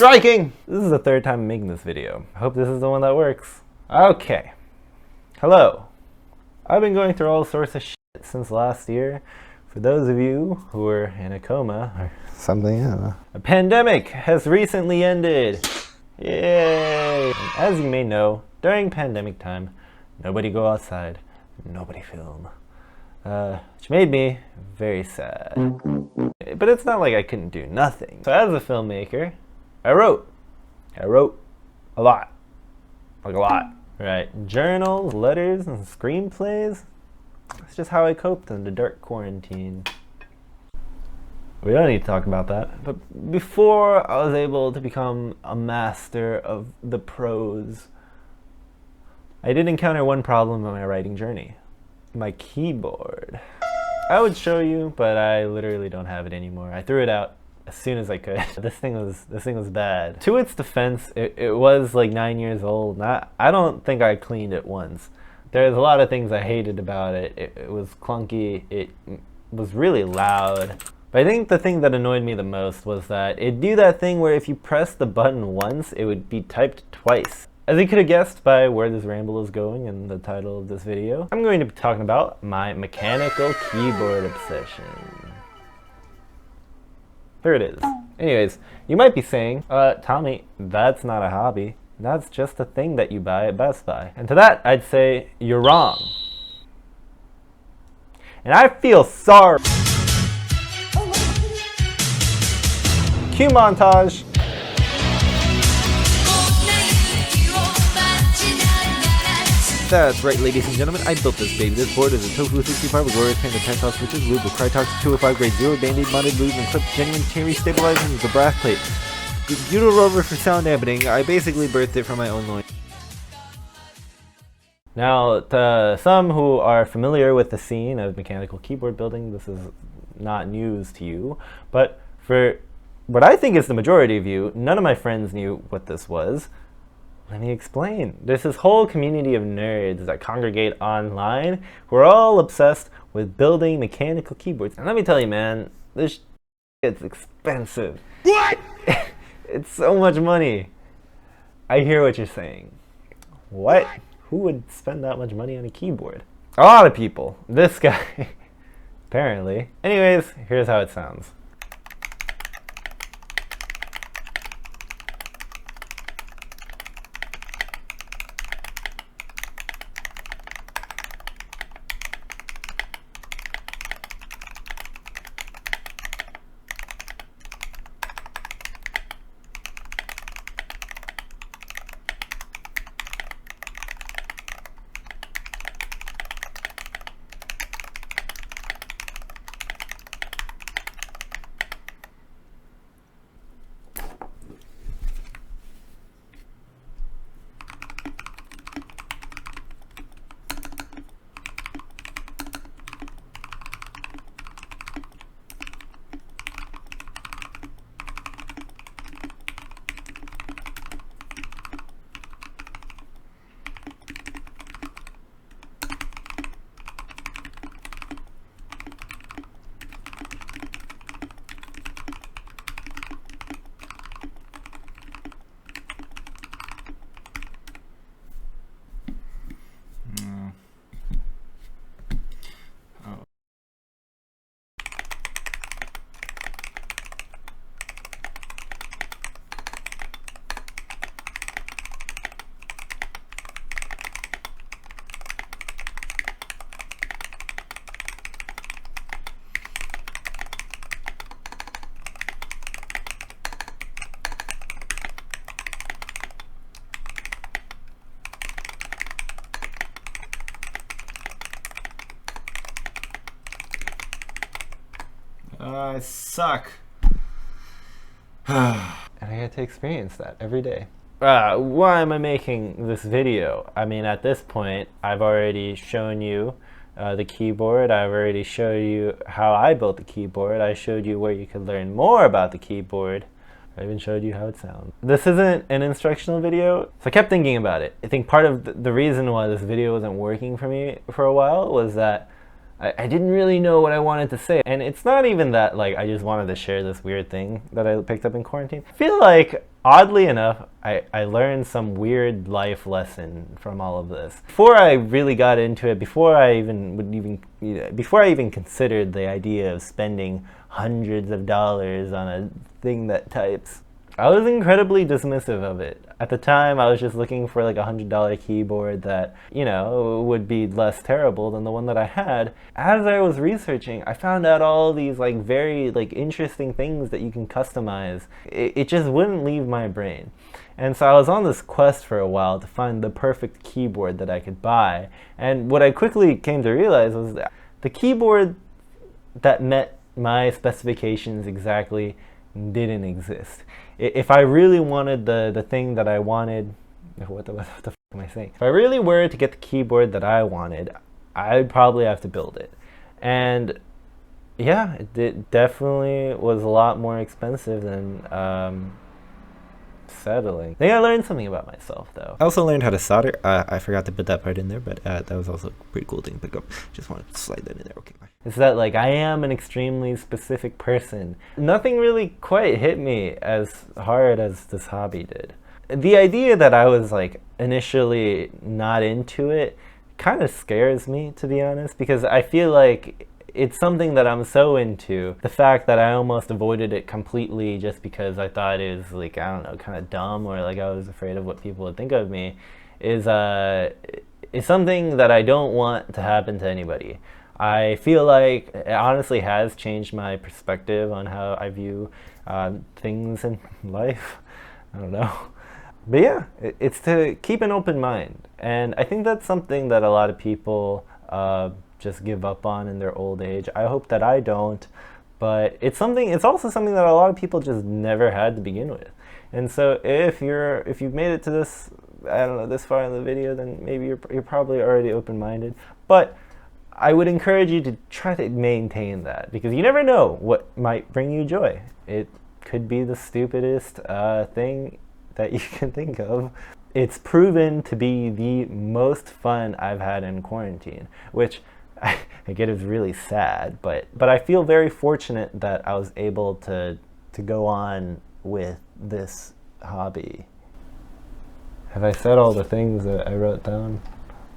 Striking! This is the third time I'm making this video. I hope this is the one that works. Okay. Hello. I've been going through all sorts of shit since last year. For those of you who are in a coma or something, I don't know. A pandemic has recently ended. Yay! And as you may know, during pandemic time, nobody go outside, nobody film. Which made me very sad. But it's not like I couldn't do nothing. So as a filmmaker, I wrote a lot. Like a lot. Right? Journals, letters, and screenplays. That's just how I coped in the dark quarantine. We don't need to talk about that. But before I was able to become a master of the prose, I did encounter one problem on my writing journey. My keyboard. I would show you, but I literally don't have it anymore. I threw it out as soon as I could. This thing was bad. To its defense, it was like 9 years old. I don't think I cleaned it once. There's a lot of things I hated about it. It was clunky. It was really loud. But I think the thing that annoyed me the most was that it'd do that thing where if you press the button once, it would be typed twice. As you could have guessed by where this ramble is going in the title of this video, I'm going to be talking about my mechanical keyboard obsession. Here it is. Anyways, you might be saying, Tommy, that's not a hobby. That's just a thing that you buy at Best Buy. And to that, I'd say, you're wrong. And I feel sorry. Cue montage. That's right, ladies and gentlemen, I built this baby. This board is a Tofu 65 with glorious Panda tensile switches, Lube with Crytox 205 grade 0, Band-Aid modded Lube, and clipped genuine Terry stabilizers with a brass plate. The Butyl rover for sound dampening. I basically birthed it from my own loin. Now, to some who are familiar with the scene of mechanical keyboard building, this is not news to you, but for what I think is the majority of you, none of my friends knew what this was. Let me explain. There's this whole community of nerds that congregate online who are all obsessed with building mechanical keyboards. And let me tell you, man, this gets expensive. What? It's so much money. I hear what you're saying. What? Who would spend that much money on a keyboard? A lot of people. This guy. Apparently. Anyways, here's how it sounds. I suck. And I get to experience that every day. Why am I making this video? I mean, at this point, I've already shown you the keyboard. I've already showed you how I built the keyboard. I showed you where you could learn more about the keyboard. I even showed you how it sounds. This isn't an instructional video, so I kept thinking about it. I think part of the reason why this video wasn't working for me for a while was that I didn't really know what I wanted to say. And it's not even that like I just wanted to share this weird thing that I picked up in quarantine. I feel like oddly enough, I learned some weird life lesson from all of this. Before I really got into it, before I even considered the idea of spending hundreds of dollars on a thing that types, I was incredibly dismissive of it. At the time, I was just looking for like $100 keyboard that, you know, would be less terrible than the one that I had. As I was researching, I found out all these like very like interesting things that you can customize. It just wouldn't leave my brain. And so I was on this quest for a while to find the perfect keyboard that I could buy. And what I quickly came to realize was that the keyboard that met my specifications exactly didn't exist. If I really wanted the thing that I wanted, what the fuck am I saying? If I really were to get the keyboard that I wanted, I'd probably have to build it. And yeah, it definitely was a lot more expensive than settling. I think I learned something about myself, though. I also learned how to solder. I forgot to put that part in there, but that was also a pretty cool thing to pick up. Just wanted to slide that in there. Okay, bye. It's that, like, I am an extremely specific person. Nothing really quite hit me as hard as this hobby did. The idea that I was, like, initially not into it kind of scares me, to be honest, because I feel like it's something that I'm so into. The fact that I almost avoided it completely just because I thought it was, like, I don't know, kind of dumb, or like I was afraid of what people would think of me, is something that I don't want to happen to anybody. I feel like it honestly has changed my perspective on how I view things in life. I don't know. But yeah, it's to keep an open mind. And I think that's something that a lot of people just give up on in their old age. I hope that I don't, but it's also something that a lot of people just never had to begin with. And so if you've made it to this, I don't know, this far in the video, then maybe you're probably already open-minded. But I would encourage you to try to maintain that, because you never know what might bring you joy. It could be the stupidest thing that you can think of. It's proven to be the most fun I've had in quarantine, which I get is really sad, but I feel very fortunate that I was able to go on with this hobby. Have I said all the things that I wrote down?